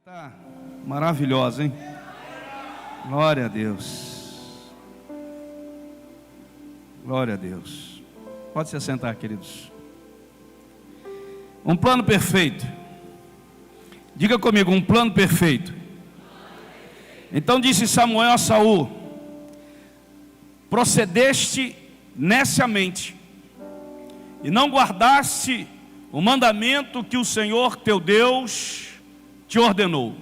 Tá maravilhosa, hein? Glória a Deus. Glória a Deus. Pode se assentar, queridos. Um plano perfeito. Diga comigo, um plano perfeito. Então disse Samuel a Saul: procedeste neciamente e não guardaste o mandamento que o Senhor teu Deus te ordenou,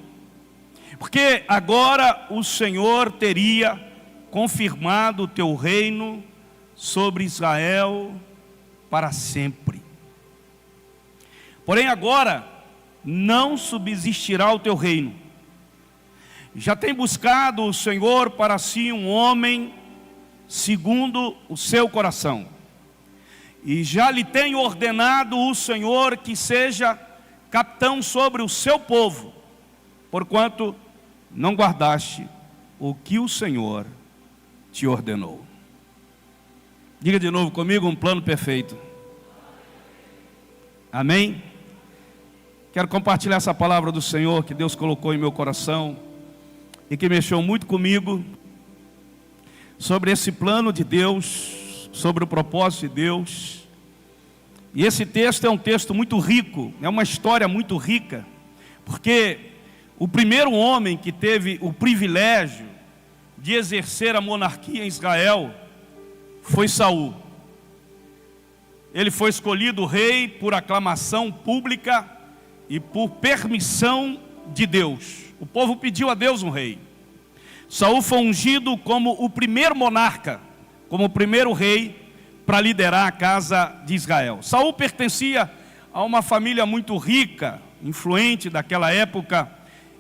porque agora o Senhor teria confirmado o teu reino sobre Israel para sempre. Porém agora não subsistirá o teu reino. Já tem buscado o Senhor para si um homem segundo o seu coração, e já lhe tem ordenado o Senhor que seja capitão sobre o seu povo, porquanto não guardaste o que o Senhor te ordenou. Diga de novo comigo, um plano perfeito. Amém? Quero compartilhar essa palavra do Senhor que Deus colocou em meu coração e que mexeu muito comigo, sobre esse plano de Deus, sobre o propósito de Deus. E esse texto é um texto muito rico, é uma história muito rica, porque o primeiro homem que teve o privilégio de exercer a monarquia em Israel foi Saul. Ele foi escolhido rei por aclamação pública e por permissão de Deus. O povo pediu a Deus um rei. Saul foi ungido como o primeiro monarca, como o primeiro rei para liderar a casa de Israel. Saul pertencia a uma família muito rica, influente daquela época,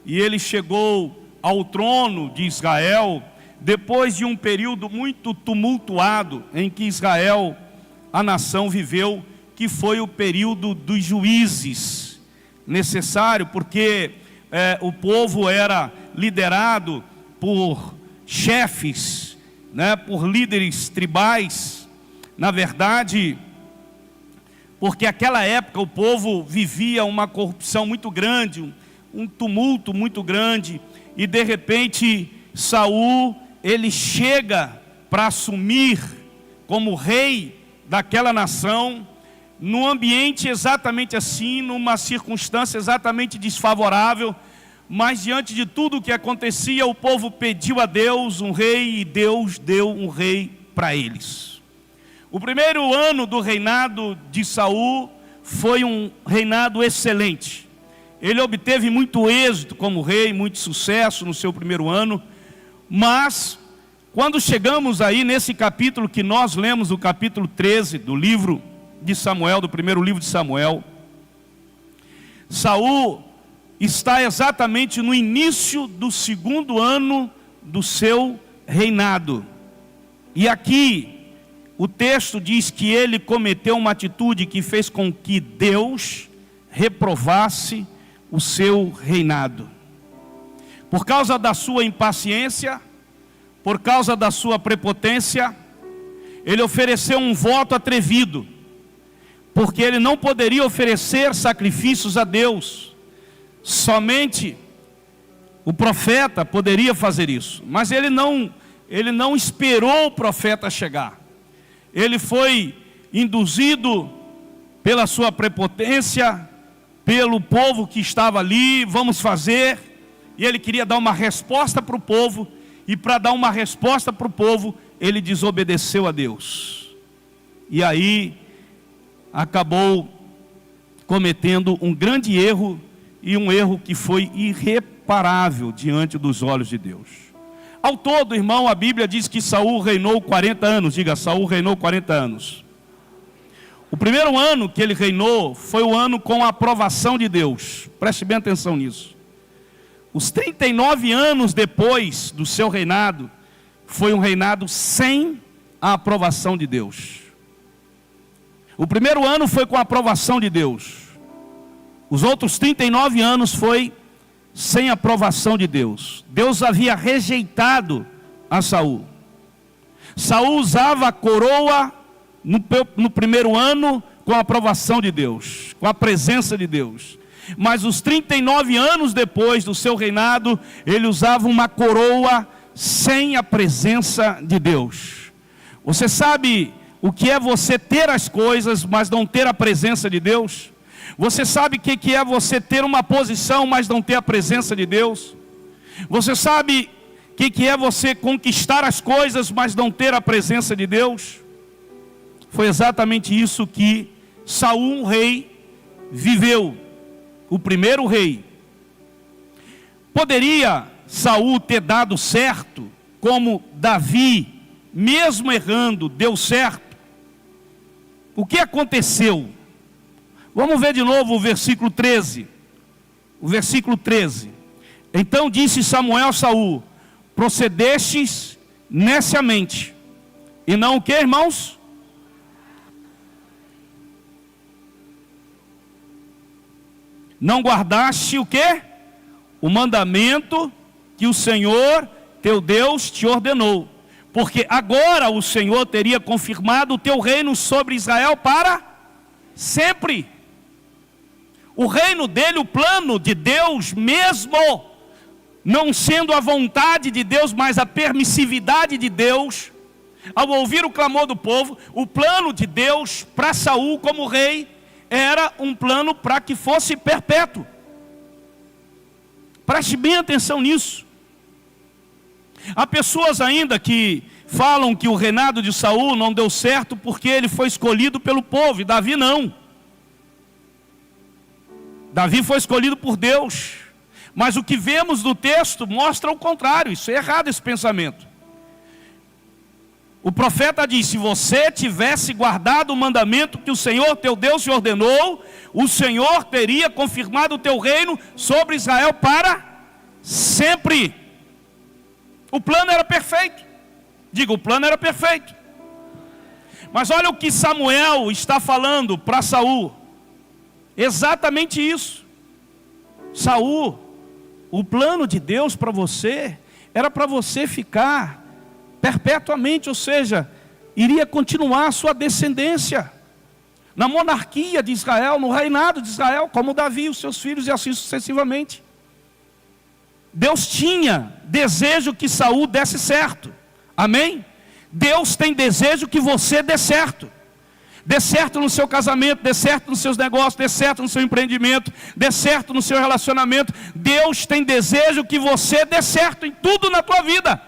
e ele chegou ao trono de Israel depois de um período muito tumultuado em que Israel, a nação, viveu, que foi o período dos juízes, necessário porque o povo era liderado por chefes, por líderes tribais. Na verdade, porque naquela época o povo vivia uma corrupção muito grande, um tumulto muito grande, e de repente Saul, ele chega para assumir como rei daquela nação, num ambiente exatamente assim, numa circunstância exatamente desfavorável, mas diante de tudo o que acontecia, o povo pediu a Deus um rei, e Deus deu um rei para eles. O primeiro ano do reinado de Saul foi um reinado excelente. Ele obteve muito êxito como rei, muito sucesso no seu primeiro ano. Mas, quando chegamos aí nesse capítulo que nós lemos, o capítulo 13 do livro de Samuel, do primeiro livro de Samuel, Saul está exatamente no início do segundo ano do seu reinado. E aqui o texto diz que ele cometeu uma atitude que fez com que Deus reprovasse o seu reinado. Por causa da sua impaciência, por causa da sua prepotência, ele ofereceu um voto atrevido, porque ele não poderia oferecer sacrifícios a Deus. Somente o profeta poderia fazer isso, mas ele não esperou o profeta chegar. Ele foi induzido pela sua prepotência, pelo povo que estava ali, vamos fazer, e ele queria dar uma resposta para o povo, e para dar uma resposta para o povo, ele desobedeceu a Deus, e aí acabou cometendo um grande erro, e um erro que foi irreparável diante dos olhos de Deus. Ao todo, irmão, a Bíblia diz que Saul reinou 40 anos. Diga, Saul reinou 40 anos. O primeiro ano que ele reinou foi o ano com a aprovação de Deus. Preste bem atenção nisso. Os 39 anos depois do seu reinado, foi um reinado sem a aprovação de Deus. O primeiro ano foi com a aprovação de Deus. Os outros 39 anos foi sem aprovação de Deus. Deus havia rejeitado a Saul. Saul usava a coroa no primeiro ano com a aprovação de Deus, com a presença de Deus. Mas os 39 anos depois do seu reinado, ele usava uma coroa sem a presença de Deus. Você sabe o que é você ter as coisas, mas não ter a presença de Deus? Você sabe o que é você ter uma posição, mas não ter a presença de Deus? Você sabe o que é você conquistar as coisas, mas não ter a presença de Deus? Foi exatamente isso que Saul, rei, viveu. O primeiro rei. Poderia Saul ter dado certo, como Davi, mesmo errando, deu certo? O que aconteceu? Vamos ver de novo o versículo 13. O versículo 13. Então disse Samuel a Saul: procedestes neciamente, e não o que, irmãos? Não guardaste o quê? O mandamento que o Senhor teu Deus te ordenou. Porque agora o Senhor teria confirmado o teu reino sobre Israel para sempre. O reino dele, o plano de Deus, mesmo não sendo a vontade de Deus, mas a permissividade de Deus, ao ouvir o clamor do povo, o plano de Deus para Saul como rei, era um plano para que fosse perpétuo. Preste bem atenção nisso. Há pessoas ainda que falam que o reinado de Saul não deu certo porque ele foi escolhido pelo povo, e Davi não. Davi foi escolhido por Deus. Mas o que vemos no texto mostra o contrário. Isso é errado, esse pensamento. O profeta diz: se você tivesse guardado o mandamento que o Senhor teu Deus te ordenou, o Senhor teria confirmado o teu reino sobre Israel para sempre. O plano era perfeito. Diga, o plano era perfeito. Mas olha o que Samuel está falando para Saul. Exatamente isso. Saul, o plano de Deus para você era para você ficar perpetuamente, ou seja, iria continuar a sua descendência na monarquia de Israel, no reinado de Israel, como Davi e os seus filhos, e assim sucessivamente. Deus tinha desejo que Saul desse certo. Amém? Deus tem desejo que você dê certo. Dê certo no seu casamento, dê certo nos seus negócios, dê certo no seu empreendimento, dê certo no seu relacionamento. Deus tem desejo que você dê certo em tudo na tua vida.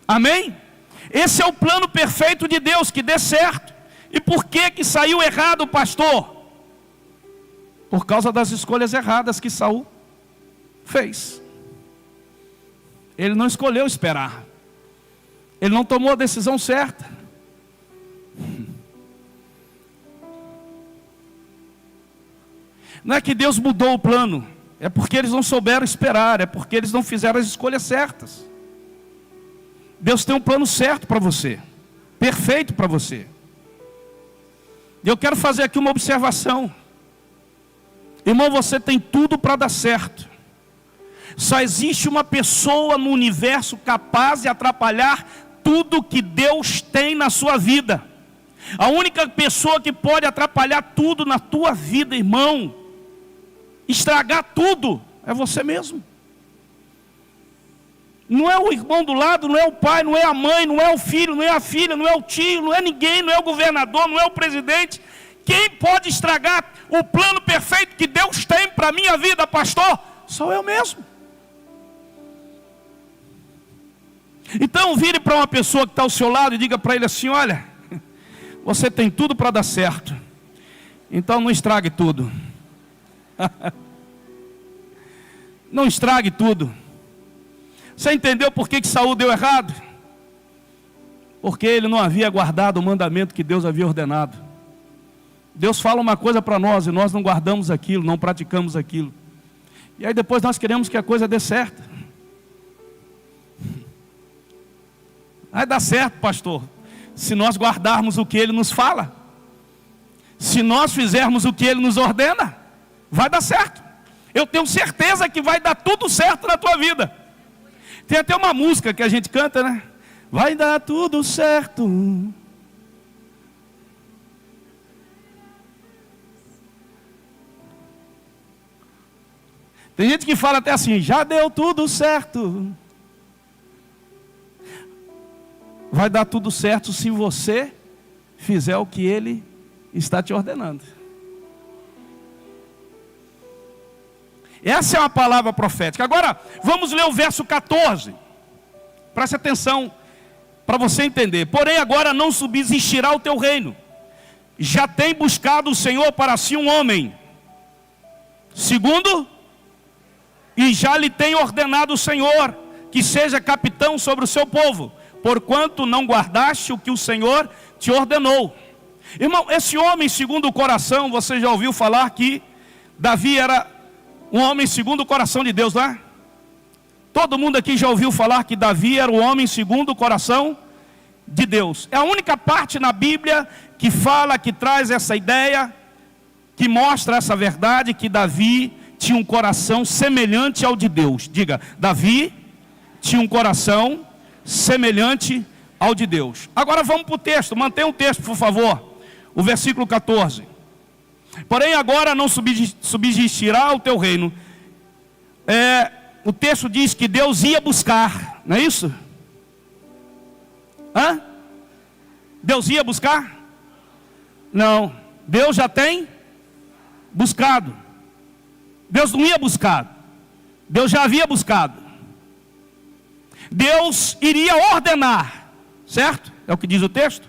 Amém? Esse é o plano perfeito de Deus, que dê certo. E por que saiu errado, pastor? Por causa das escolhas erradas que Saul fez. Ele não escolheu esperar. Ele não tomou a decisão certa. Não é que Deus mudou o plano, é porque eles não souberam esperar, é porque eles não fizeram as escolhas certas. Deus tem um plano certo para você, perfeito para você. E eu quero fazer aqui uma observação. Irmão, você tem tudo para dar certo. Só existe uma pessoa no universo capaz de atrapalhar tudo que Deus tem na sua vida. A única pessoa que pode atrapalhar tudo na tua vida, irmão, estragar tudo, é você mesmo. Não é o irmão do lado, não é o pai, não é a mãe, não é o filho, não é a filha, não é o tio, não é ninguém, não é o governador, não é o presidente. Quem pode estragar o plano perfeito que Deus tem para a minha vida, pastor? Sou eu mesmo. Então vire para uma pessoa que está ao seu lado e diga para ele assim: olha, você tem tudo para dar certo, então não estrague tudo. Não estrague tudo. Você entendeu por que Saul deu errado? Porque ele não havia guardado o mandamento que Deus havia ordenado. Deus fala uma coisa para nós e nós não guardamos aquilo, não praticamos aquilo. E aí depois nós queremos que a coisa dê certo. Vai dar certo, pastor, se nós guardarmos o que Ele nos fala. Se nós fizermos o que Ele nos ordena, vai dar certo. Eu tenho certeza que vai dar tudo certo na tua vida. Tem até uma música que a gente canta, né? Vai dar tudo certo. Tem gente que fala até assim, já deu tudo certo. Vai dar tudo certo se você fizer o que Ele está te ordenando. Essa é uma palavra profética. Agora, vamos ler o verso 14. Preste atenção, para você entender. Porém, agora não subsistirá o teu reino. Já tem buscado o Senhor para si um homem. Segundo, e já lhe tem ordenado o Senhor, que seja capitão sobre o seu povo, porquanto não guardaste o que o Senhor te ordenou. Irmão, esse homem segundo o coração, você já ouviu falar que Davi era um homem segundo o coração de Deus, não é? Todo mundo aqui já ouviu falar que Davi era o homem segundo o coração de Deus. É a única parte na Bíblia que fala, que traz essa ideia, que mostra essa verdade, que Davi tinha um coração semelhante ao de Deus. Diga, Davi tinha um coração semelhante ao de Deus. Agora vamos para o texto, mantenha o texto por favor. O versículo 14. Porém agora não subsistirá o teu reino. O texto diz que Deus ia buscar, não é isso? Hã? Deus ia buscar? Não, Deus já tem buscado. Deus não ia buscar, Deus já havia buscado. Deus iria ordenar, certo? É o que diz o texto.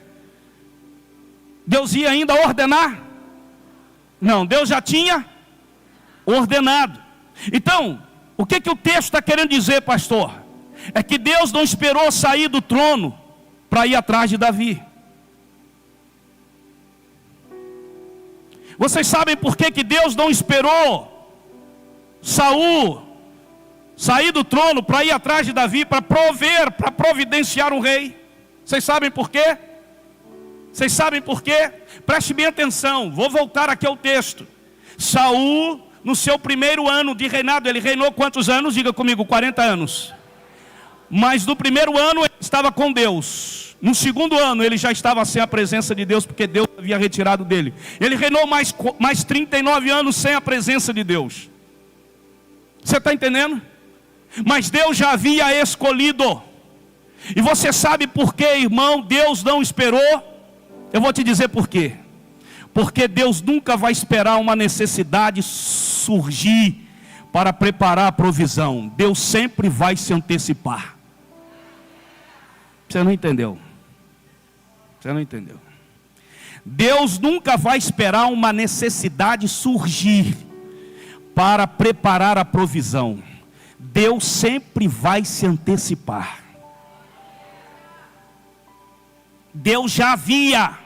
Deus ia ainda ordenar? Não, Deus já tinha ordenado. Então, o que o texto está querendo dizer, pastor? É que Deus não esperou sair do trono para ir atrás de Davi. Vocês sabem por que Deus não esperou Saul sair do trono para ir atrás de Davi, para providenciar um rei? Vocês sabem por quê? Vocês sabem por quê? Preste bem atenção, vou voltar aqui ao texto. Saul, no seu primeiro ano de reinado, ele reinou quantos anos? Diga comigo, 40 anos. Mas no primeiro ano ele estava com Deus. No segundo ano ele já estava sem a presença de Deus, porque Deus havia retirado dele. Ele reinou mais 39 anos sem a presença de Deus. Você está entendendo? Mas Deus já havia escolhido. E você sabe por que, irmão, Deus não esperou? Eu vou te dizer por quê. Porque Deus nunca vai esperar uma necessidade surgir para preparar a provisão. Deus sempre vai se antecipar. Você não entendeu? Você não entendeu? Deus nunca vai esperar uma necessidade surgir para preparar a provisão. Deus sempre vai se antecipar. Deus já havia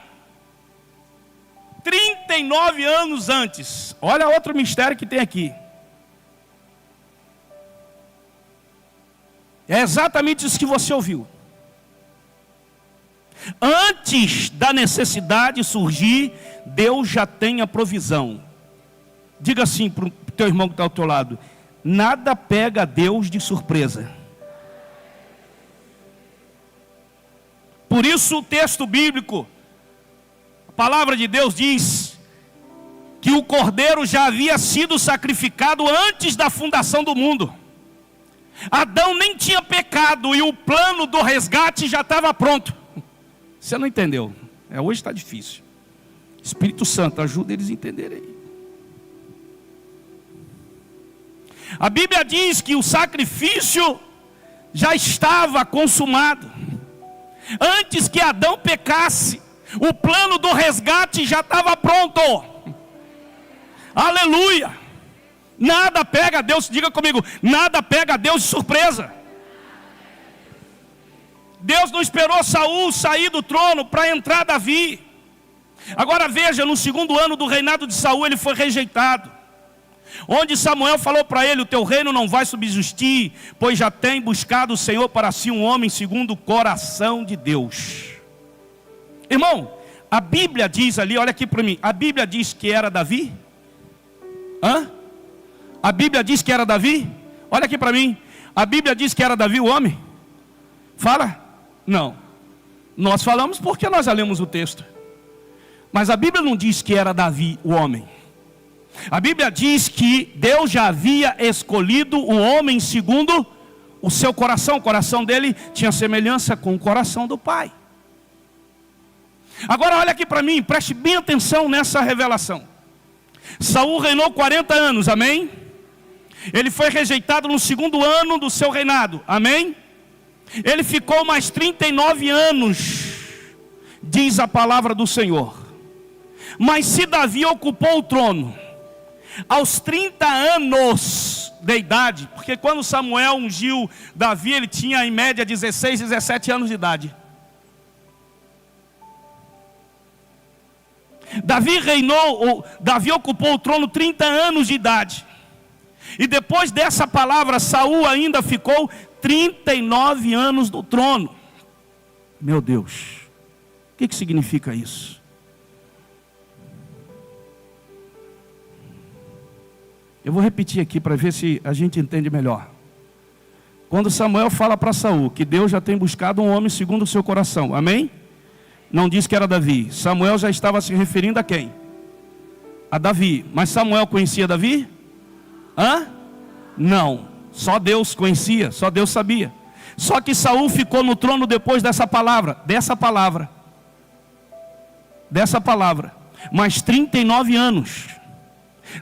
39 anos antes. Olha outro mistério que tem aqui. É exatamente isso que você ouviu. Antes da necessidade surgir, Deus já tem a provisão. Diga assim para o teu irmão que está ao teu lado: nada pega Deus de surpresa. Por isso o texto bíblico, a palavra de Deus diz que o cordeiro já havia sido sacrificado antes da fundação do mundo. Adão nem tinha pecado e o plano do resgate já estava pronto. Você não entendeu? Hoje está difícil. Espírito Santo, ajuda eles a entenderem aí. A Bíblia diz que o sacrifício já estava consumado. Antes que Adão pecasse, o plano do resgate já estava pronto. Aleluia! Nada pega Deus, diga comigo, nada pega Deus de surpresa. Deus não esperou Saul sair do trono para entrar Davi. Agora veja, no segundo ano do reinado de Saul, ele foi rejeitado. Onde Samuel falou para ele: o teu reino não vai subsistir, pois já tem buscado o Senhor para si um homem segundo o coração de Deus. Irmão, a Bíblia diz ali, olha aqui para mim, a Bíblia diz que era Davi? A Bíblia diz que era Davi? Olha aqui para mim, a Bíblia diz que era Davi o homem? Fala? Não. Nós falamos porque nós já lemos o texto. Mas a Bíblia não diz que era Davi o homem. A Bíblia diz que Deus já havia escolhido o homem segundo o seu coração. O coração dele tinha semelhança com o coração do pai. Agora olha aqui para mim, preste bem atenção nessa revelação. Saul reinou 40 anos, amém? Ele foi rejeitado no segundo ano do seu reinado, amém? Ele ficou mais 39 anos, diz a palavra do Senhor. Mas se Davi ocupou o trono aos 30 anos de idade, porque quando Samuel ungiu Davi, ele tinha em média 16, 17 anos de idade. Davi ocupou o trono 30 anos de idade. E depois dessa palavra, Saul ainda ficou 39 anos no trono. Meu Deus, o que significa isso? Eu vou repetir aqui para ver se a gente entende melhor. Quando Samuel fala para Saul que Deus já tem buscado um homem segundo o seu coração, amém? Não diz que era Davi. Samuel já estava se referindo a quem? A Davi. Mas Samuel conhecia Davi? Não. Só Deus conhecia, só Deus sabia. Só que Saul ficou no trono depois dessa palavra. Mais 39 anos.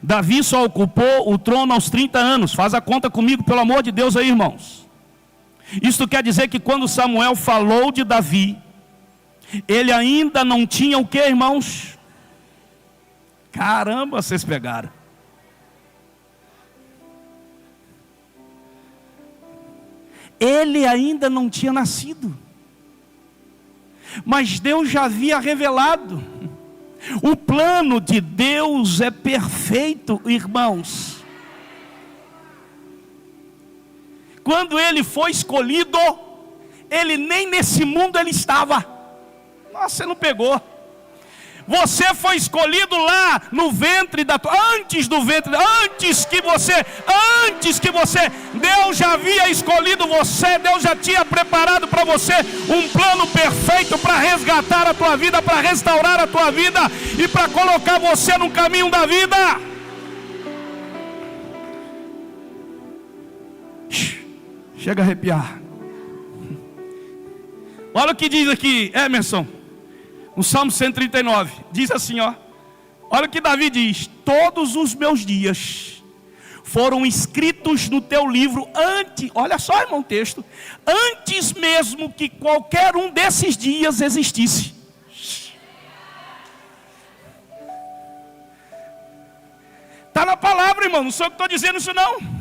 Davi só ocupou o trono aos 30 anos. Faz a conta comigo, pelo amor de Deus aí, irmãos. Isso quer dizer que quando Samuel falou de Davi, ele ainda não tinha o que, irmãos? Caramba, vocês pegaram. Ele ainda não tinha nascido. Mas Deus já havia revelado. O plano de Deus é perfeito, irmãos. Quando ele foi escolhido, ele nem nesse mundo ele estava. Nossa, você não pegou. Você foi escolhido lá no ventre antes que você, Deus já havia escolhido você, Deus já tinha preparado para você um plano perfeito para resgatar a tua vida, para restaurar a tua vida e para colocar você no caminho da vida. Chega a arrepiar. Olha o que diz aqui, Emerson. No Salmo 139, diz assim, ó. Olha o que Davi diz: todos os meus dias foram escritos no teu livro antes, olha só, irmão, o texto, antes mesmo que qualquer um desses dias existisse. Está na palavra, irmão, não sou eu que estou dizendo isso não.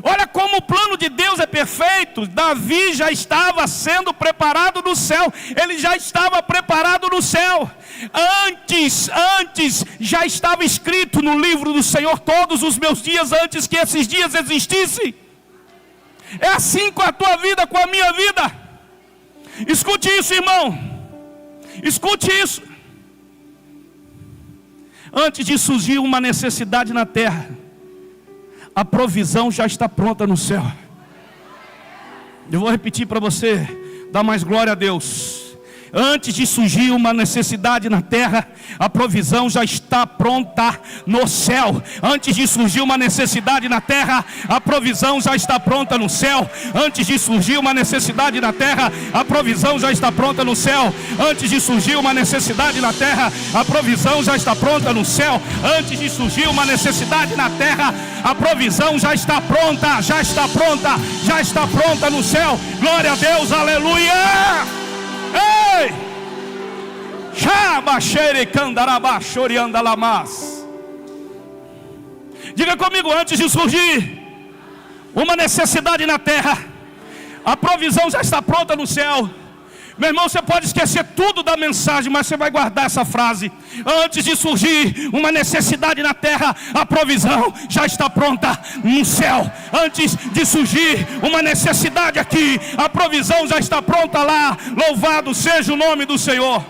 Olha como o plano de Deus é perfeito. Davi já estava sendo preparado no céu. Ele já estava preparado no céu. Antes já estava escrito no livro do Senhor todos os meus dias, antes que esses dias existissem. É assim com a tua vida, com a minha vida. Escute isso, irmão. Escute isso. Antes de surgir uma necessidade na terra, a provisão já está pronta no céu. Eu vou repetir para você, dá mais glória a Deus. Antes de surgir uma necessidade na terra, a provisão já está pronta no céu. Antes de surgir uma necessidade na terra, a provisão já está pronta no céu. Antes de surgir uma necessidade na terra, a provisão já está pronta no céu. Antes de surgir uma necessidade na terra, a provisão já está pronta no céu. Antes de surgir uma necessidade na terra, a provisão já está pronta, já está pronta no céu. Glória a Deus, aleluia! Ei! Diga comigo, antes de surgir uma necessidade na terra, a provisão já está pronta no céu. Meu irmão, você pode esquecer tudo da mensagem, mas você vai guardar essa frase. Antes de surgir uma necessidade na terra, a provisão já está pronta no céu. Antes de surgir uma necessidade aqui, a provisão já está pronta lá. Louvado seja o nome do Senhor.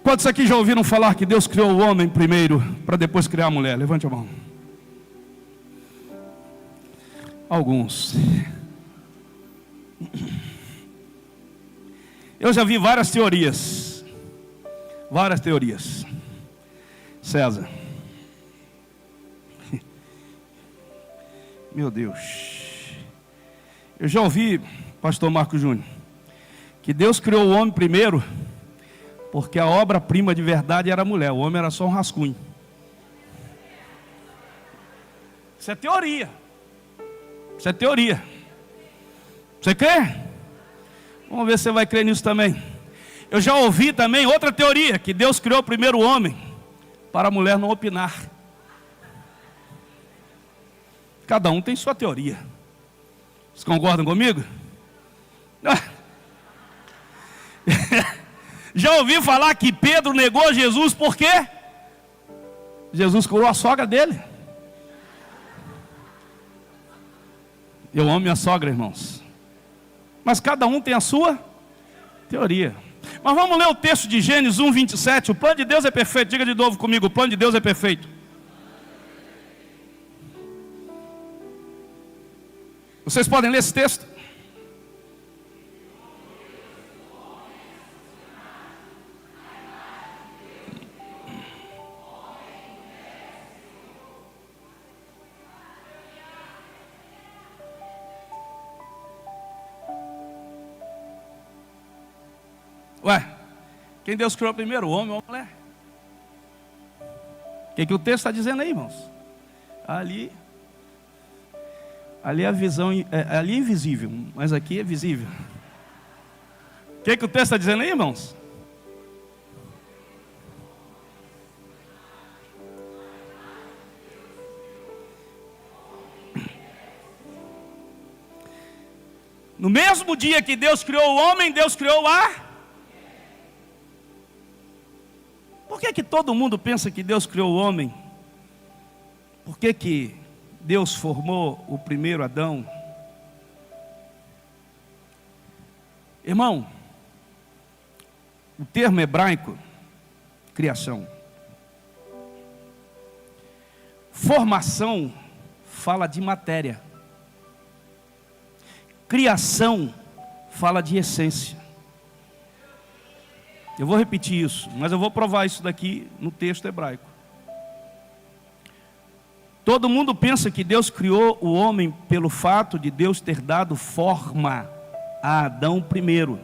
Quantos aqui já ouviram falar que Deus criou o homem primeiro, para depois criar a mulher? Levante a mão. Alguns. Eu já vi várias teorias Várias teorias. César. Meu Deus. Eu já ouvi, pastor Marco Júnior, que Deus criou o homem primeiro porque a obra-prima de verdade era a mulher. O homem era só um rascunho. Isso é teoria. Isso é teoria. Você crê? Vamos ver se você vai crer nisso também. Eu já ouvi também outra teoria, que Deus criou primeiro o homem para a mulher não opinar. Cada um tem sua teoria. Vocês concordam comigo? Já ouvi falar que Pedro negou Jesus por quê? Jesus curou a sogra dele. Eu amo minha sogra, irmãos. Mas cada um tem a sua teoria. Mas vamos ler o texto de Gênesis 1, 27. O plano de Deus é perfeito. Diga de novo comigo, o plano de Deus é perfeito. Vocês podem ler esse texto? Ué, quem Deus criou primeiro, o homem ou a mulher? O que o texto está dizendo aí, irmãos? Ali é a visão, ali é invisível, mas aqui é visível. O que o texto está dizendo aí, irmãos? No mesmo dia que Deus criou o homem, Deus criou a... Por que todo mundo pensa que Deus criou o homem? Por que Deus formou o primeiro Adão? Irmão, o termo hebraico, criação. Formação fala de matéria. Criação fala de essência. Eu vou repetir isso, mas eu vou provar isso daqui no texto hebraico. Todo mundo pensa que Deus criou o homem pelo fato de Deus ter dado forma a Adão primeiro.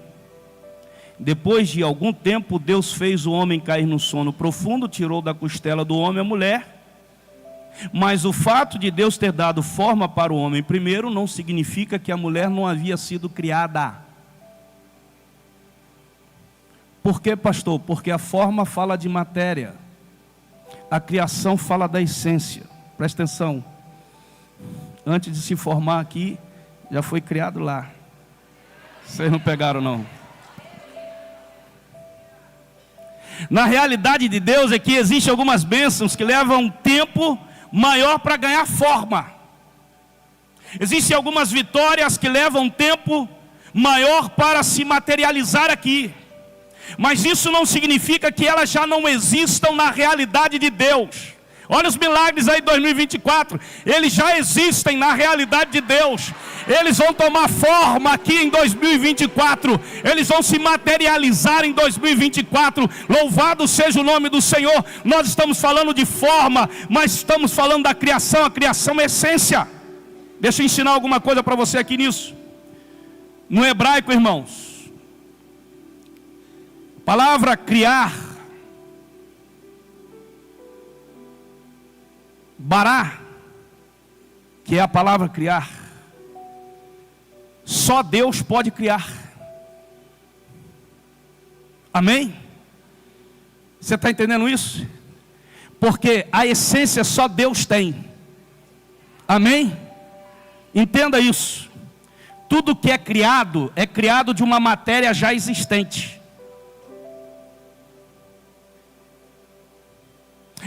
Depois de algum tempo, Deus fez o homem cair no sono profundo, tirou da costela do homem a mulher. Mas o fato de Deus ter dado forma para o homem primeiro não significa que a mulher não havia sido criada. Por quê, pastor? Porque a forma fala de matéria, a criação fala da essência. Presta atenção, antes de se formar aqui, já foi criado lá. Vocês não pegaram não. Na realidade de Deus é que existem algumas bênçãos que levam um tempo maior para ganhar forma. Existem algumas vitórias que levam um tempo maior para se materializar aqui. Mas isso não significa que elas já não existam na realidade de Deus. Olha os milagres aí de 2024. Eles já existem na realidade de Deus. Eles vão tomar forma aqui em 2024. Eles vão se materializar em 2024. Louvado seja o nome do Senhor. Nós estamos falando de forma, mas estamos falando da criação. A criação é essência. Deixa eu ensinar alguma coisa para você aqui nisso. No hebraico, irmãos, a palavra criar, bará, que é a palavra criar, só Deus pode criar. Amém? Você está entendendo isso? Porque a essência só Deus tem. Amém? Entenda isso. Tudo que é criado de uma matéria já existente.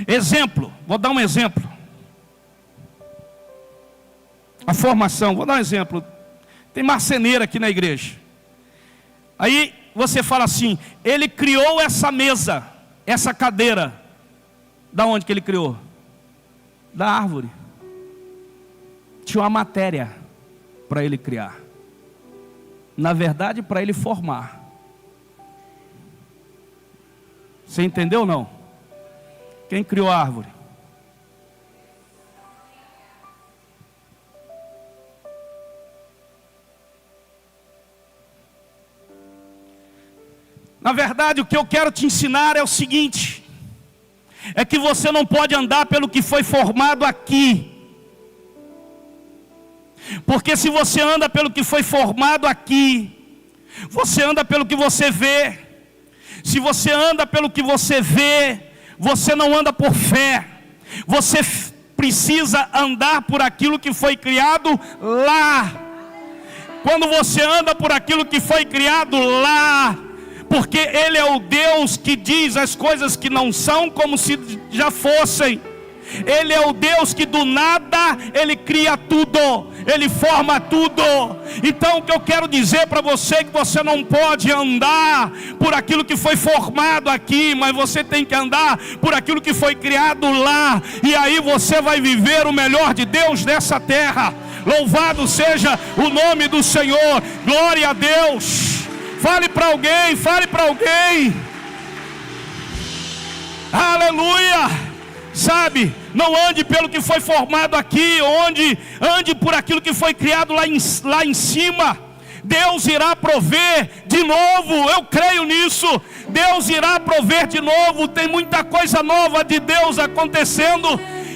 Exemplo, vou dar um exemplo. A formação, vou dar um exemplo. Tem marceneiro aqui na igreja. Aí você fala assim, ele criou essa mesa, essa cadeira. Da onde que ele criou? Da árvore. Tinha uma matéria para ele criar. Na verdade, para ele formar. Você entendeu ou não? Quem criou a árvore? Na verdade, o que eu quero te ensinar é o seguinte: é que você não pode andar pelo que foi formado aqui. Porque se você anda pelo que foi formado aqui, você anda pelo que você vê. Se você anda pelo que você vê, você não anda por fé. Você precisa andar por aquilo que foi criado lá. Quando você anda por aquilo que foi criado lá, porque Ele é o Deus que diz as coisas que não são como se já fossem. Ele é o Deus que do nada Ele cria tudo, Ele forma tudo. Então o que eu quero dizer para você é que você não pode andar por aquilo que foi formado aqui, mas você tem que andar por aquilo que foi criado lá. E aí você vai viver o melhor de Deus nessa terra. Louvado seja o nome do Senhor. Glória a Deus. Fale para alguém, fale para alguém. Aleluia. Sabe, não ande pelo que foi formado aqui, ande por aquilo que foi criado lá em cima. Deus irá prover de novo, eu creio nisso. Deus irá prover de novo. Tem muita coisa nova de Deus acontecendo.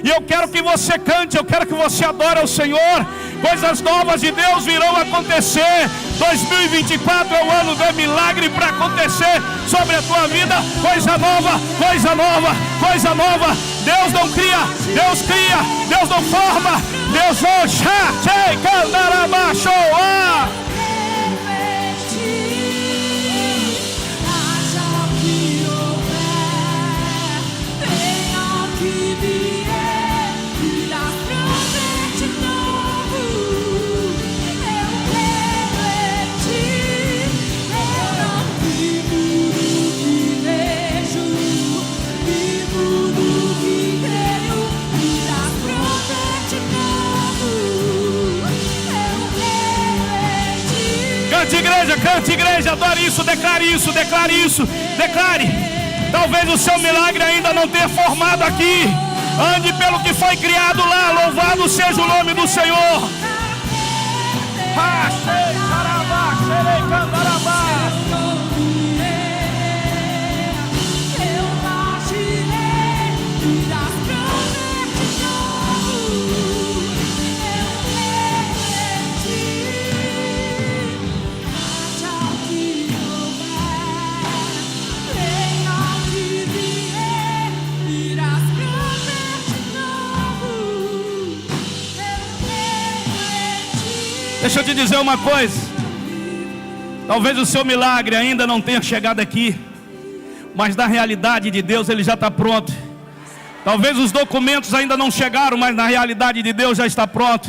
E eu quero que você cante, eu quero que você adore ao Senhor. Coisas novas de Deus virão acontecer. 2024 é o ano do milagre para acontecer sobre a tua vida. Coisa nova, coisa nova, coisa nova. Deus não cria, Deus cria. Deus não forma, Deus não Cante igreja, adore isso, declare isso, declare isso, declare. Talvez o seu milagre ainda não tenha formado aqui. Ande pelo que foi criado lá. Louvado seja o nome do Senhor. Deixa eu te dizer uma coisa. Talvez o seu milagre ainda não tenha chegado aqui, mas na realidade de Deus ele já está pronto. Talvez os documentos ainda não chegaram, mas na realidade de Deus já está pronto.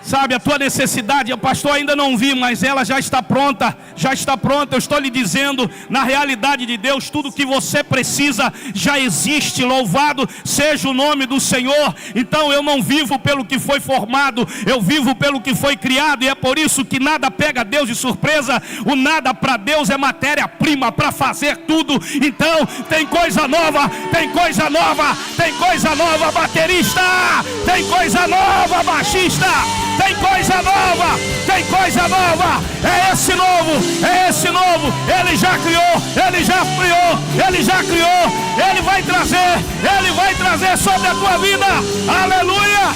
Sabe, a tua necessidade, o pastor ainda não vi, mas ela já está pronta, já está pronta. Eu estou lhe dizendo, na realidade de Deus, tudo que você precisa já existe. Louvado seja o nome do Senhor. Então eu não vivo pelo que foi formado, eu vivo pelo que foi criado. E é por isso que nada pega Deus de surpresa. O nada para Deus é matéria-prima para fazer tudo. Então tem coisa nova, tem coisa nova, tem coisa nova, baterista, tem coisa nova, baixista. Tem coisa nova, tem coisa nova. É esse novo, é esse novo. Ele já criou, ele já criou, ele já criou. Ele vai trazer sobre a tua vida. Aleluia.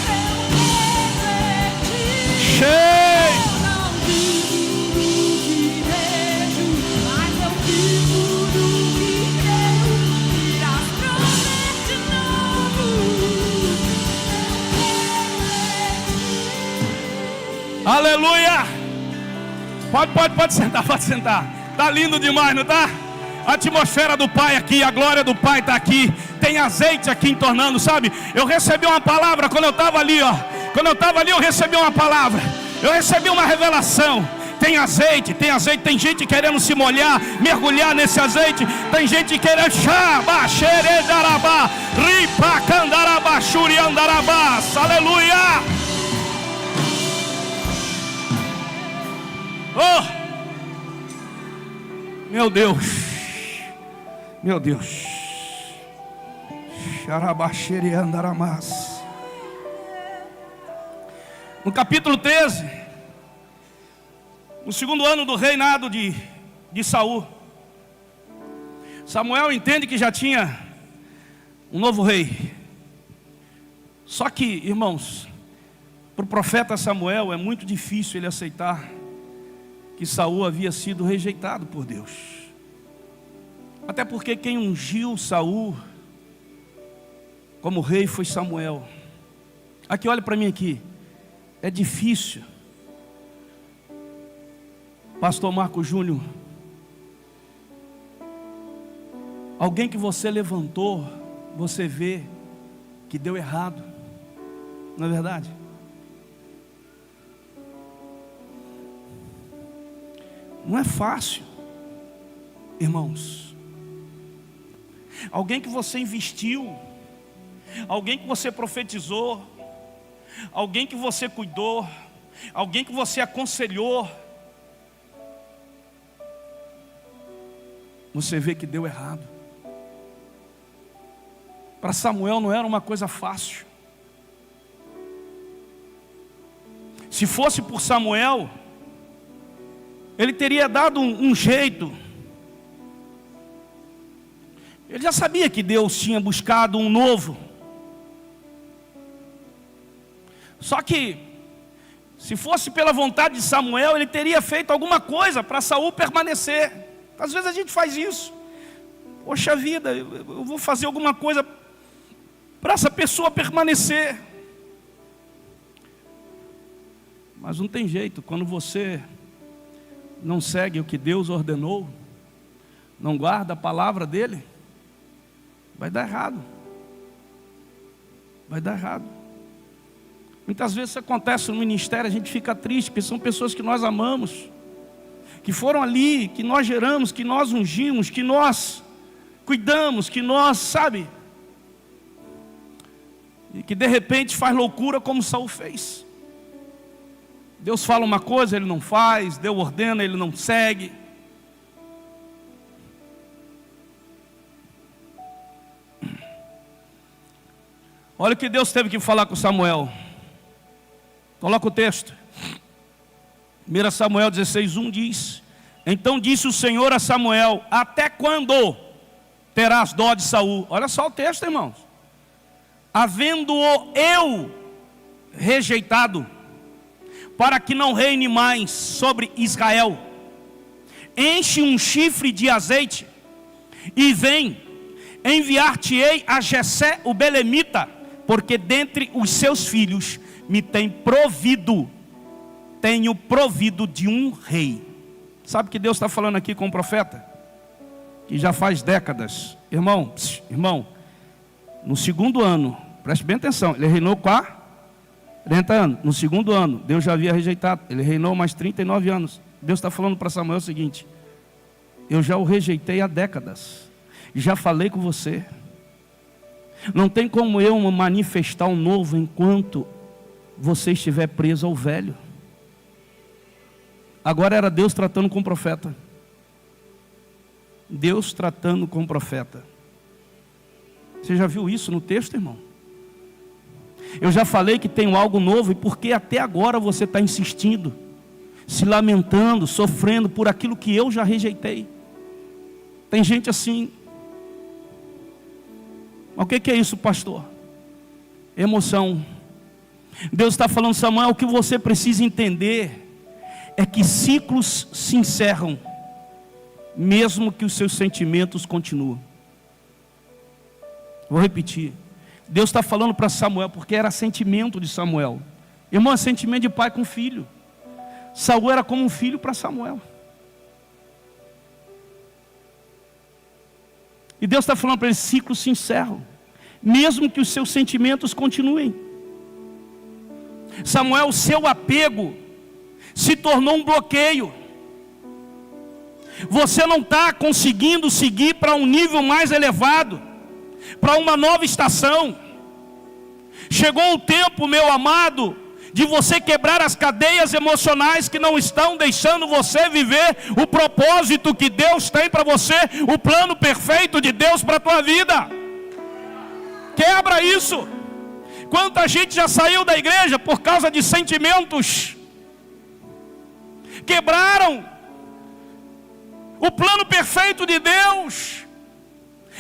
Cheio. Aleluia. Pode sentar, pode sentar. Tá lindo demais, não tá? A atmosfera do Pai aqui, a glória do Pai está aqui. Tem azeite aqui entornando, sabe? Eu recebi uma palavra quando eu estava ali, ó. Quando eu estava ali eu recebi uma palavra. Eu recebi uma revelação. Tem azeite, tem gente querendo se molhar, mergulhar nesse azeite. Tem gente querendo aleluia. Oh, meu Deus, Meu Deus. No capítulo 13, no segundo ano do reinado de Saul, Samuel entende que já tinha um novo rei. Só que, irmãos, para o profeta Samuel é muito difícil ele aceitar que Saul havia sido rejeitado por Deus. Até porque quem ungiu Saul como rei foi Samuel. Aqui, olha para mim aqui. É difícil, pastor Marco Júnior, alguém que você levantou, você vê que deu errado, não é verdade? Não é fácil, irmãos. Alguém que você investiu, alguém que você profetizou, alguém que você cuidou, alguém que você aconselhou, você vê que deu errado. Para Samuel não era uma coisa fácil. Se fosse por Samuel, ele teria dado um jeito. Ele já sabia que Deus tinha buscado um novo. Só que, se fosse pela vontade de Samuel, ele teria feito alguma coisa para Saul permanecer. Às vezes a gente faz isso. Poxa vida, eu vou fazer alguma coisa para essa pessoa permanecer. Mas não tem jeito, quando você não segue o que Deus ordenou, não guarda a palavra dele, vai dar errado. Vai dar errado. Muitas vezes isso acontece no ministério, a gente fica triste, porque são pessoas que nós amamos, que foram ali, que nós geramos, que nós ungimos, que nós cuidamos, que nós, sabe, e que de repente faz loucura como Saul fez. Deus fala uma coisa, ele não faz, Deus ordena, ele não segue. Olha o que Deus teve que falar com Samuel. Coloca o texto. 1 Samuel 16:1 diz: então disse o Senhor a Samuel: até quando terás dó de Saul? Olha só o texto, irmãos. Havendo-o eu rejeitado, para que não reine mais sobre Israel. Enche um chifre de azeite e vem, enviar-te-ei a Jessé o belemita, porque dentre os seus filhos me tenho provido de um rei. Sabe o que Deus está falando aqui com o profeta? Que já faz décadas. Irmão, no segundo ano, preste bem atenção, ele reinou 40 anos. No segundo ano, Deus já havia rejeitado, ele reinou mais 39 anos. Deus está falando para Samuel o seguinte: eu já o rejeitei há décadas, já falei com você. Não tem como eu manifestar o novo enquanto você estiver preso ao velho. Agora era Deus tratando com o profeta. Deus tratando com o profeta. Você já viu isso no texto, irmão? Eu já falei que tenho algo novo, e por que até agora você está insistindo, se lamentando, sofrendo por aquilo que eu já rejeitei? Tem gente assim. Mas o que é isso, pastor? Emoção. Deus está falando: Samuel, o que você precisa entender é que ciclos se encerram, mesmo que os seus sentimentos continuem. Vou repetir. Deus está falando para Samuel, porque era sentimento de Samuel. Irmão, é sentimento de pai com filho. Saul era como um filho para Samuel. E Deus está falando para ele: ciclos se encerram, mesmo que os seus sentimentos continuem. Samuel, o seu apego se tornou um bloqueio. Você não está conseguindo seguir para um nível mais elevado, para uma nova estação. Chegou o tempo, meu amado, de você quebrar as cadeias emocionais que não estão deixando você viver o propósito que Deus tem para você, o plano perfeito de Deus para a tua vida. Quebra isso. Quanta gente já saiu da igreja por causa de sentimentos. Quebraram o plano perfeito de Deus.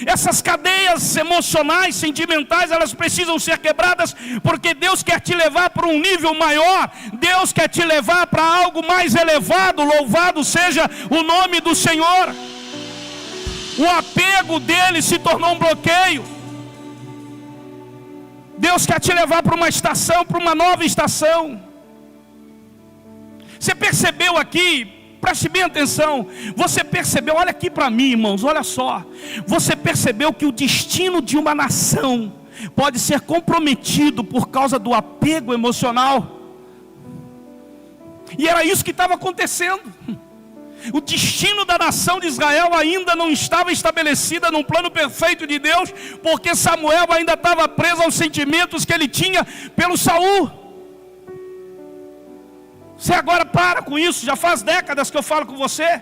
Essas cadeias emocionais, sentimentais, elas precisam ser quebradas, porque Deus quer te levar para um nível maior. Deus quer te levar para algo mais elevado. Louvado seja o nome do Senhor. O apego dele se tornou um bloqueio. Deus quer te levar para uma estação, para uma nova estação. Você percebeu aqui? Preste bem atenção. Você percebeu, olha aqui para mim, irmãos, olha só. Você percebeu que o destino de uma nação pode ser comprometido por causa do apego emocional? E era isso que estava acontecendo. O destino da nação de Israel ainda não estava estabelecida num plano perfeito de Deus, porque Samuel ainda estava preso aos sentimentos que ele tinha pelo Saul. Você agora para com isso, já faz décadas que eu falo com você.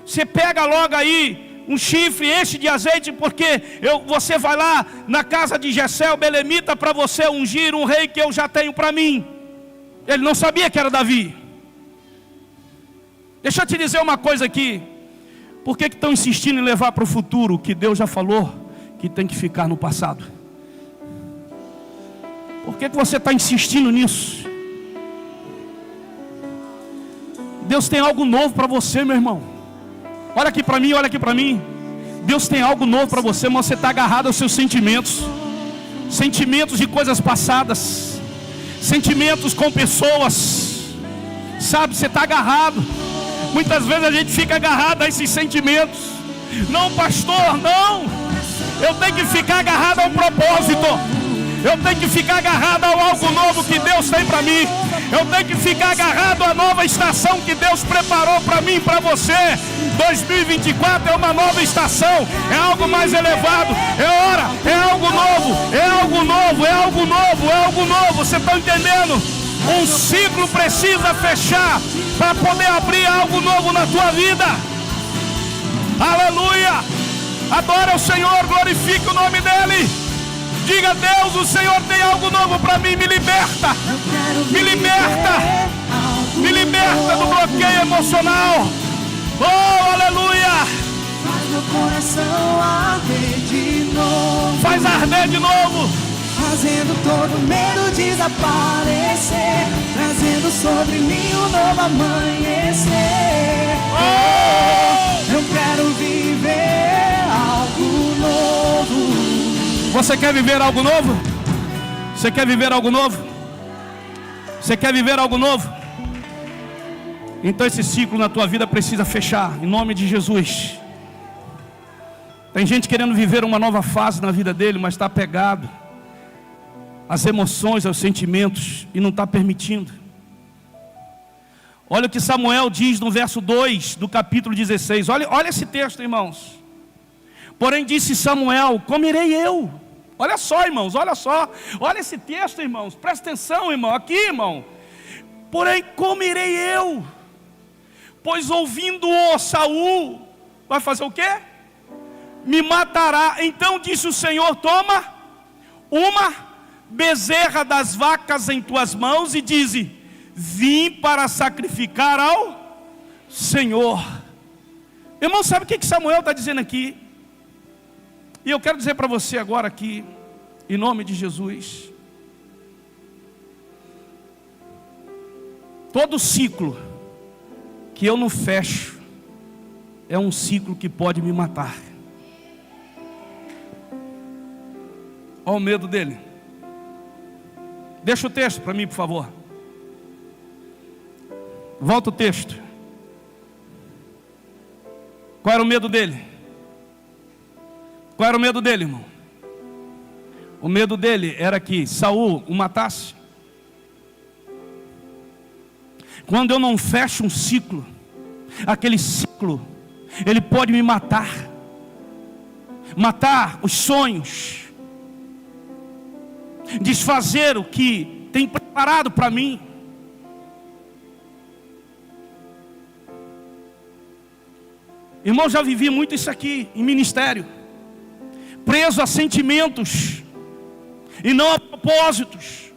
Você pega logo aí um chifre, enche de azeite, porque você vai lá na casa de Jessé, o belemita, para você ungir um rei que eu já tenho para mim. Ele não sabia que era Davi. Deixa eu te dizer uma coisa aqui. Por que estão insistindo em levar para o futuro o que Deus já falou que tem que ficar no passado? Por que você está insistindo nisso? Deus tem algo novo para você, meu irmão. Olha aqui para mim, olha aqui para mim. Deus tem algo novo para você, mas você está agarrado aos seus sentimentos. Sentimentos de coisas passadas. Sentimentos com pessoas. Sabe, você está agarrado. Muitas vezes a gente fica agarrado a esses sentimentos. Não, pastor, não. Eu tenho que ficar agarrado ao propósito. Eu tenho que ficar agarrado ao algo novo que Deus tem para mim. Eu tenho que ficar agarrado à nova estação que Deus preparou para mim e para você. 2024 é uma nova estação. É algo mais elevado. É hora, é algo novo. É algo novo, é algo novo, é algo novo. Você está entendendo? Um ciclo precisa fechar para poder abrir algo novo na tua vida. Aleluia. Adora o Senhor, glorifique o nome dEle. Diga a Deus, o Senhor tem algo novo para mim, me liberta. Me liberta. Me liberta do bloqueio emocional. Oh, aleluia. Faz meu coração arder de novo. Faz arder de novo. Fazendo todo medo desaparecer. Trazendo sobre mim um novo amanhecer. Oh! Eu quero viver algo novo. Você quer viver algo novo? Você quer viver algo novo? Você quer viver algo novo? Então esse ciclo na tua vida precisa fechar, em nome de Jesus. Tem gente querendo viver uma nova fase na vida dele, mas está apegado às emoções, aos sentimentos, e não está permitindo. Olha o que Samuel diz no verso 2 do capítulo 16. Olha esse texto, irmãos. Porém disse Samuel, comerei eu. Olha só, irmãos, olha só. Olha esse texto, irmãos. Presta atenção, irmão. Aqui, irmão. Porém comerei eu. Pois ouvindo-o Saul, vai fazer o quê? Me matará. Então disse o Senhor, toma uma bezerra das vacas em tuas mãos e dize, vim para sacrificar ao Senhor. Irmão, sabe o que Samuel está dizendo aqui? E eu quero dizer para você agora aqui, em nome de Jesus, todo ciclo que eu não fecho é um ciclo que pode me matar. Olha o medo dele. Deixa o texto para mim, por favor. Volta o texto. Qual era o medo dele? Qual era o medo dele, irmão? O medo dele era que Saul o matasse. Quando eu não fecho um ciclo, aquele ciclo, ele pode me matar. Matar os sonhos. Desfazer o que tem preparado para mim. Irmão, já vivi muito isso aqui em ministério, preso a sentimentos e não a propósitos.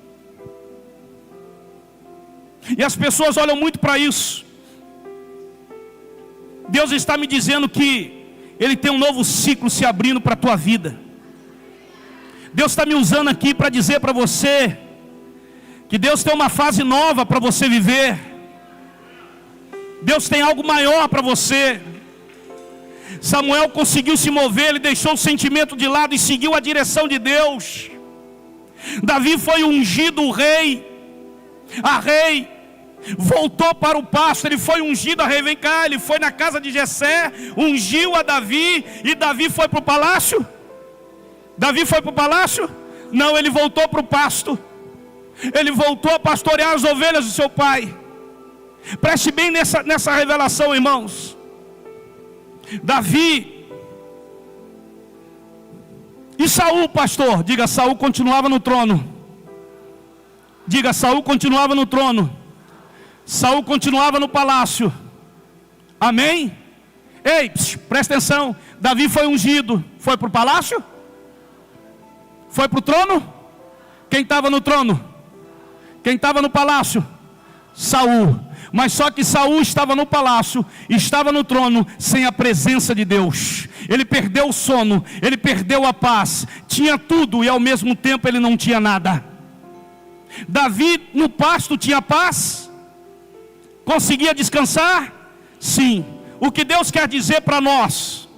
E as pessoas olham muito para isso. Deus está me dizendo que Ele tem um novo ciclo se abrindo para a tua vida. Deus está me usando aqui para dizer para você que Deus tem uma fase nova para você viver. Deus tem algo maior para você. Samuel conseguiu se mover, ele deixou o sentimento de lado e seguiu a direção de Deus. Davi foi ungido rei, a rei, voltou para o pasto, ele foi ungido a rei, vem cá, ele foi na casa de Jessé, ungiu a Davi, e Davi foi para o palácio? Davi foi para o palácio? Não, ele voltou para o pasto, ele voltou a pastorear as ovelhas do seu pai. Preste bem nessa revelação, irmãos. Davi e Saul, pastor, diga, Saul continuava no trono. Diga, Saul continuava no trono. Saul continuava no palácio. Amém? Ei, presta atenção. Davi foi ungido. Foi para o palácio? Foi para o trono? Quem estava no trono? Quem estava no palácio? Saul. Mas só que Saul estava no palácio, estava no trono, sem a presença de Deus. Ele perdeu o sono, ele perdeu a paz. Tinha tudo e ao mesmo tempo ele não tinha nada. Davi no pasto tinha paz? Conseguia descansar? Sim. O que Deus quer dizer para nós,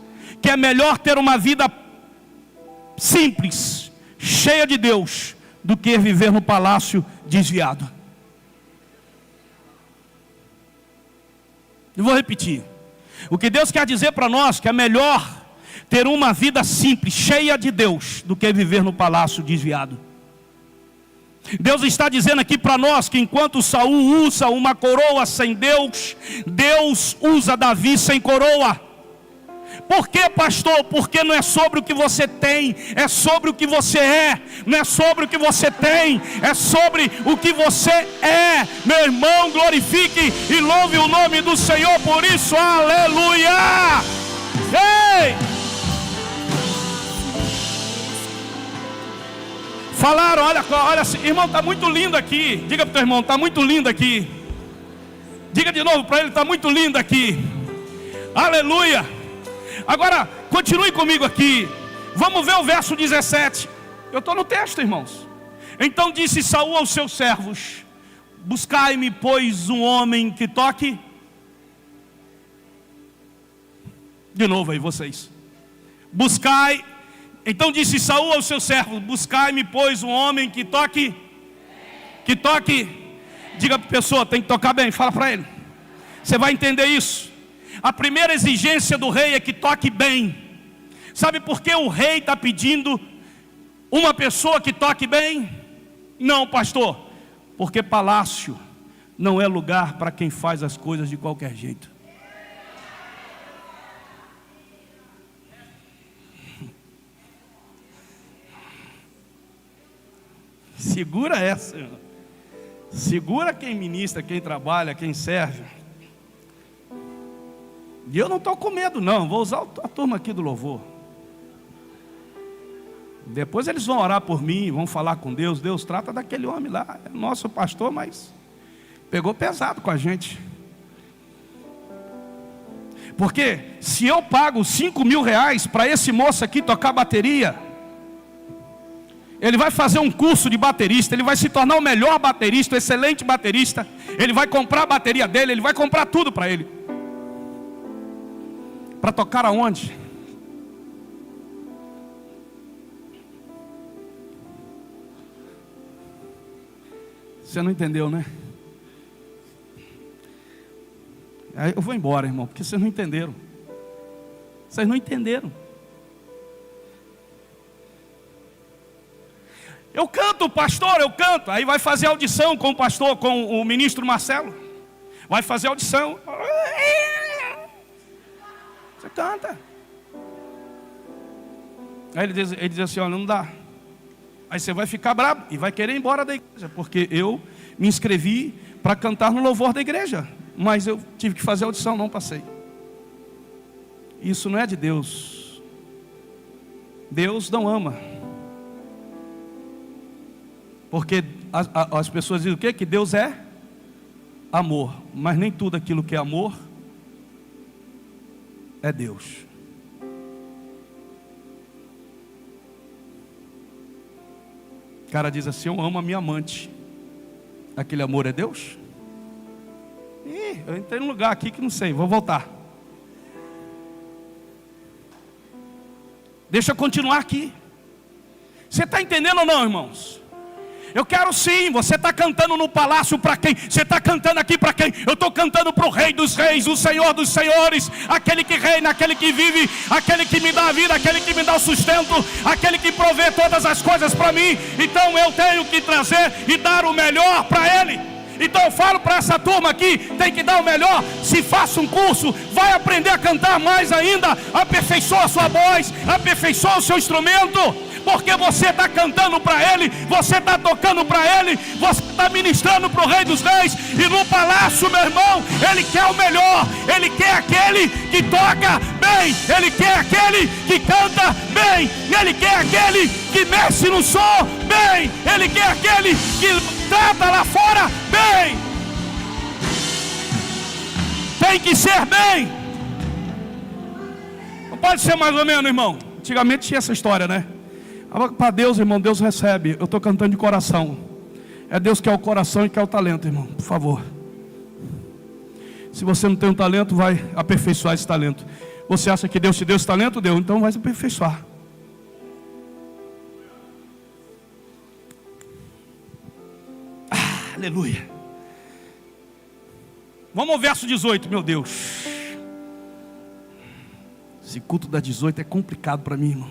que é melhor ter uma vida simples, cheia de Deus, do que viver no palácio desviado. Eu vou repetir. O que Deus quer dizer para nós, que é melhor ter uma vida simples, cheia de Deus, do que viver no palácio desviado. Deus está dizendo aqui para nós que enquanto Saul usa uma coroa sem Deus, Deus usa Davi sem coroa. Por que, pastor? Porque não é sobre o que você tem, é sobre o que você é. Não é sobre o que você tem, é sobre o que você é. Meu irmão, glorifique e louve o nome do Senhor por isso, aleluia! Ei! Falaram, olha, irmão, está muito lindo aqui. Diga para o teu irmão, está muito lindo aqui. Diga de novo para ele, está muito lindo aqui. Aleluia! Agora, continue comigo aqui. Vamos ver o verso 17. Eu estou no texto, irmãos. Então disse Saul aos seus servos: buscai-me, pois, um homem que toque. De novo aí, vocês. Buscai. Então disse Saul aos seus servos: buscai-me, pois, um homem que toque. Que toque. Diga para a pessoa, tem que tocar bem, fala para ele. Você vai entender isso. A primeira exigência do rei é que toque bem. Sabe por que o rei está pedindo uma pessoa que toque bem? Não, pastor, porque palácio não é lugar para quem faz as coisas de qualquer jeito. Segura essa, irmão. Segura quem ministra, quem trabalha, quem serve. E eu não estou com medo não, vou usar a turma aqui do louvor. Depois eles vão orar por mim, vão falar com Deus. Deus trata daquele homem lá, é nosso pastor, mas pegou pesado com a gente. Porque se eu pago R$5.000 para esse moço aqui tocar bateria, ele vai fazer um curso de baterista, ele vai se tornar o melhor baterista, o excelente baterista. Ele vai comprar a bateria dele, ele vai comprar tudo para ele. Para tocar aonde? Você não entendeu, né? Aí eu vou embora, irmão, porque vocês não entenderam. Vocês não entenderam. Eu canto, pastor, eu canto. Aí vai fazer audição com o pastor, com o ministro Marcelo. Vai fazer audição. Você canta. Aí ele diz assim, olha, não dá. Aí você vai ficar bravo e vai querer ir embora da igreja, porque eu me inscrevi para cantar no louvor da igreja, mas eu tive que fazer audição, não passei. Isso não é de Deus. Deus não ama. Porque as pessoas dizem o quê? Que Deus é amor. Mas nem tudo aquilo que é amor é Deus. O cara diz assim: eu amo a minha amante. Aquele amor é Deus? Ih, eu entrei num lugar aqui que não sei, vou voltar. Deixa eu continuar aqui. Você está entendendo ou não, irmãos? Eu quero sim. Você está cantando no palácio para quem? Você está cantando aqui para quem? Eu estou cantando para o Rei dos Reis, o Senhor dos Senhores, aquele que reina, aquele que vive, aquele que me dá a vida, aquele que me dá o sustento, aquele que provê todas as coisas para mim. Então eu tenho que trazer e dar o melhor para Ele. Então eu falo para essa turma aqui: tem que dar o melhor. Se faça um curso, vai aprender a cantar mais ainda, aperfeiçoa a sua voz, aperfeiçoa o seu instrumento. Porque você está cantando para Ele, você está tocando para Ele, você está ministrando para o Rei dos Reis. E no palácio, meu irmão, Ele quer o melhor. Ele quer aquele que toca bem, Ele quer aquele que canta bem, Ele quer aquele que mexe no som bem, Ele quer aquele que trata lá fora bem. Tem que ser bem. Não pode ser mais ou menos, irmão. Antigamente tinha essa história, né? Para Deus, irmão, Deus recebe. Eu estou cantando de coração. É Deus que é o coração e que é o talento, irmão. Por favor. Se você não tem um talento, vai aperfeiçoar esse talento. Você acha que Deus te deu esse talento? Deu. Então vai se aperfeiçoar. Aleluia. Vamos ao verso 18, meu Deus. Esse culto da 18 é complicado para mim, irmão.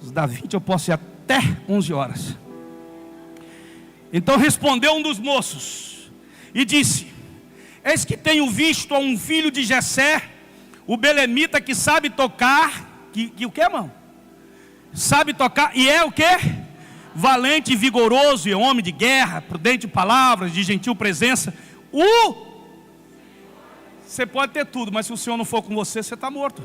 Os da 20 eu posso ir até 11 horas. Então respondeu um dos moços e disse: eis que tenho visto a um filho de Jessé, o belemita, que sabe tocar. Que o que, irmão? Sabe tocar, e é o que? Valente e vigoroso, e homem de guerra, prudente em palavras, de gentil presença. Você pode ter tudo, mas se o Senhor não for com você, você está morto.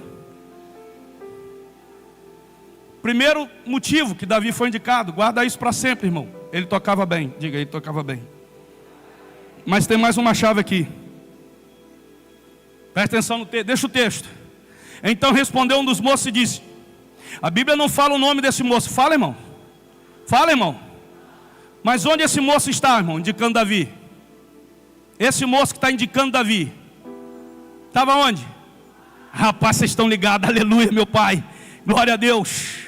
Primeiro motivo que Davi foi indicado, guarda isso para sempre, irmão. Ele tocava bem, diga, ele tocava bem. Mas tem mais uma chave aqui. Presta atenção no texto, deixa o texto. Então respondeu um dos moços e disse: a Bíblia não fala o nome desse moço. Fala, irmão. Fala, irmão. Mas onde esse moço está, irmão? Indicando Davi. Esse moço que está indicando Davi estava onde? Rapaz, vocês estão ligados. Aleluia, meu pai. Glória a Deus.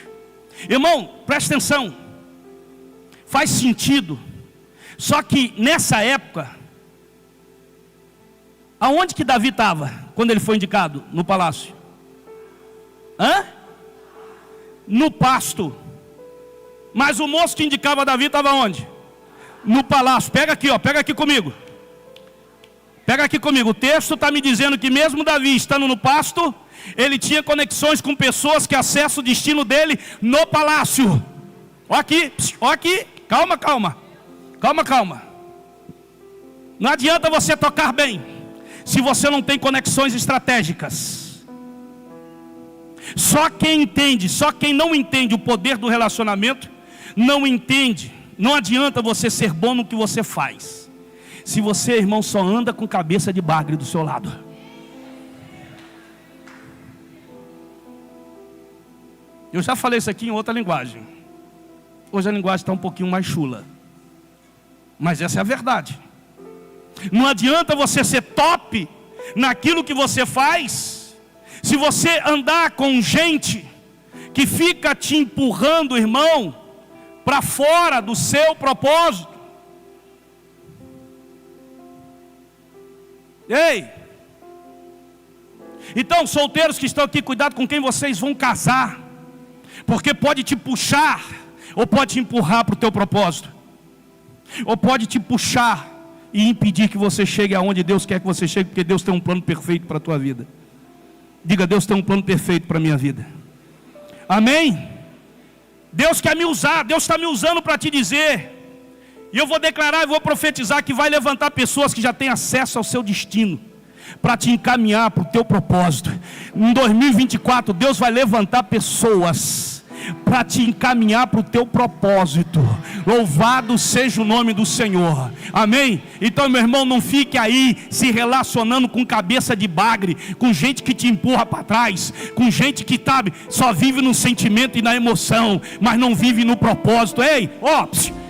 Irmão, presta atenção. Faz sentido. Só que nessa época, aonde que Davi estava quando ele foi indicado? No palácio. No pasto. Mas o moço que indicava Davi estava onde? No palácio. Pega aqui, ó, pega aqui comigo. Pega aqui comigo. O texto está me dizendo que mesmo Davi estando no pasto, ele tinha conexões com pessoas que acessam o destino dele no palácio. Ó aqui, ó aqui. Calma, calma. Calma, calma. Não adianta você tocar bem se você não tem conexões estratégicas. Só quem entende, só quem não entende o poder do relacionamento, não entende. Não adianta você ser bom no que você faz se você, irmão, só anda com cabeça de bagre do seu lado. Eu já falei isso aqui em outra linguagem. Hoje a linguagem está um pouquinho mais chula, mas essa é a verdade. Não adianta você ser top naquilo que você faz se você andar com gente que fica te empurrando, irmão, para fora do seu propósito. Ei! Então, solteiros que estão aqui, cuidado com quem vocês vão casar, porque pode te puxar, ou pode te empurrar para o teu propósito, ou pode te puxar e impedir que você chegue aonde Deus quer que você chegue, porque Deus tem um plano perfeito para a tua vida. Diga: Deus tem um plano perfeito para a minha vida. Amém? Deus quer me usar, Deus está me usando para te dizer, e eu vou declarar e vou profetizar que vai levantar pessoas que já têm acesso ao seu destino. para te encaminhar para o teu propósito. Em 2024, Deus vai levantar pessoas para te encaminhar para o teu propósito. Louvado seja o nome do Senhor, amém? Então, meu irmão, não fique aí se relacionando com cabeça de bagre, com gente que te empurra para trás, com gente que só vive no sentimento e na emoção, mas não vive no propósito. Ei,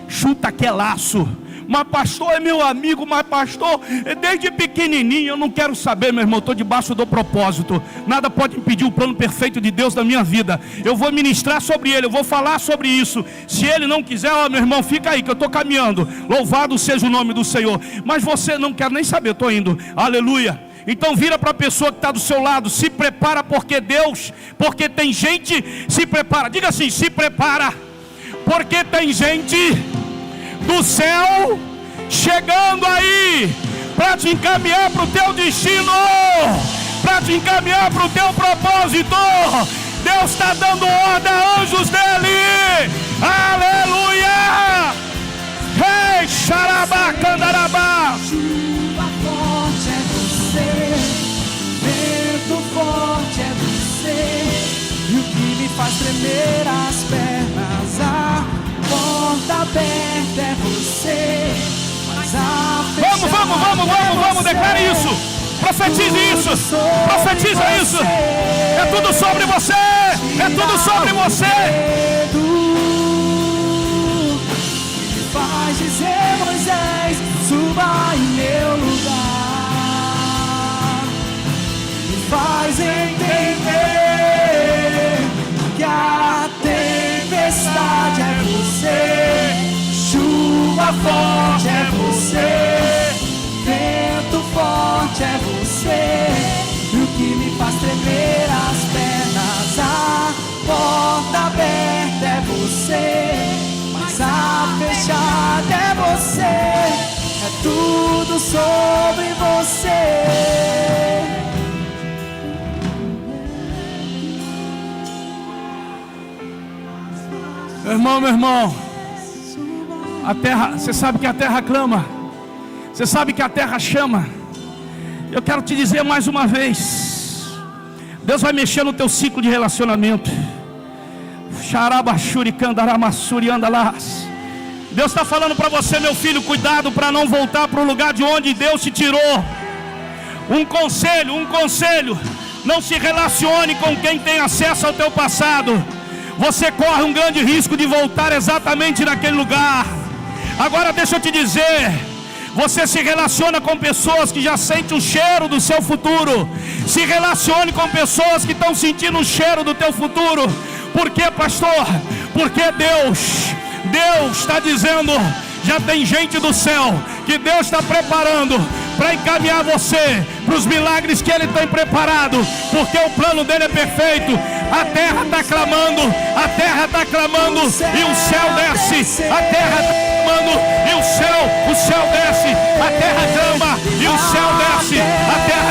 chuta aquele laço. Mas pastor é meu amigo, mas pastor, desde pequenininho eu não quero saber, meu irmão, eu estou debaixo do propósito. Nada pode impedir o plano perfeito de Deus na minha vida. Eu vou ministrar sobre ele, eu vou falar sobre isso. Se ele não quiser, meu irmão, fica aí que eu estou caminhando. Louvado seja o nome do Senhor. Mas você não quer nem saber, eu estou indo, aleluia. Então vira para a pessoa que está do seu lado, se prepara porque tem gente, se prepara, diga assim, se prepara, porque tem gente do céu chegando aí para te encaminhar para o teu destino, para te encaminhar para o teu propósito. Deus está dando ordem a anjos dele, aleluia. Ei, xarabá, candarabá. Chuva forte é você, vento forte é você, e o que me faz tremer as pernas, a porta aberta é você, mas a fechada vamos, declare isso, profetize isso, profetiza isso. É tudo sobre você, é tudo sobre você. Me faz dizer, Moisés, suba em meu lugar, me faz entender que a tempestade é você, chuva forte é você, vento forte é você, e o que me faz tremer as pernas, a porta aberta é você, mas a fechada é você, é tudo sobre você. Meu irmão, a terra, você sabe que a terra clama, você sabe que a terra chama. Eu quero te dizer mais uma vez, Deus vai mexer no teu ciclo de relacionamento. Deus está falando para você, meu filho, cuidado para não voltar para o lugar de onde Deus te tirou. Um conselho, não se relacione com quem tem acesso ao teu passado. Você corre um grande risco de voltar exatamente naquele lugar. Agora deixa eu te dizer, você se relaciona com pessoas que já sentem o cheiro do seu futuro. Se relacione com pessoas que estão sentindo o cheiro do teu futuro. Por quê, pastor? Porque Deus está dizendo, já tem gente do céu que Deus está preparando para encaminhar você para os milagres que Ele tem preparado, porque o plano dele é perfeito. A terra está clamando, e o céu desce. A terra está clamando e o céu desce. A terra clama e o céu desce. A terra